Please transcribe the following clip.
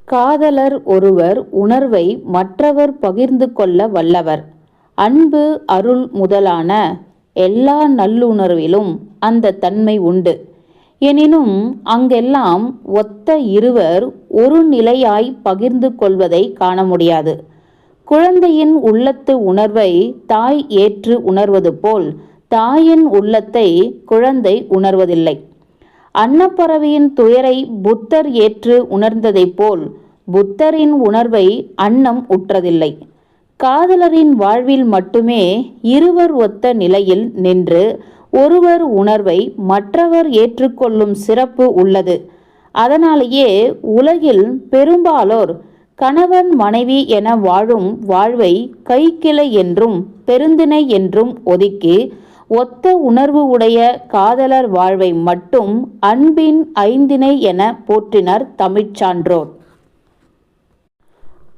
காதலர் ஒருவர் உணர்வை மற்றவர் பகிர்ந்து கொள்ள வல்லவர். அன்பு, அருள் முதலான எல்லா நல்லுணர்விலும் அந்த தன்மை உண்டு. எனினும் அங்கெல்லாம் ஒத்த இருவர் ஒரு நிலையாய் பகிர்ந்து கொள்வதை காண முடியாது. குழந்தையின் உள்ளத்து உணர்வை தாய் ஏற்று உணர்வது போல் தாயின் உள்ளத்தை குழந்தை உணர்வதில்லை. அன்னப்பறவையின் துயரை புத்தர் ஏற்று உணர்ந்ததைப் போல் புத்தரின் உணர்வை அன்னம் உற்றதில்லை. காதலரின் வாழ்வில் மட்டுமே இருவர் ஒத்த நிலையில் நின்று ஒருவர் உணர்வை மற்றவர் ஏற்றுக்கொள்ளும் சிறப்பு உள்ளது. அதனாலேயே உலகில் பெரும்பாலோர் கணவன் மனைவி என வாழும் வாழ்வை கைக்கிளை என்றும் பெருந்திணை என்றும் ஒதுக்கி ஒத்த உணர்வு உடைய காதலர் வாழ்வை மட்டும் அன்பின் ஐந்திணை என போற்றினர் தமிழ்ச் சான்றோர்.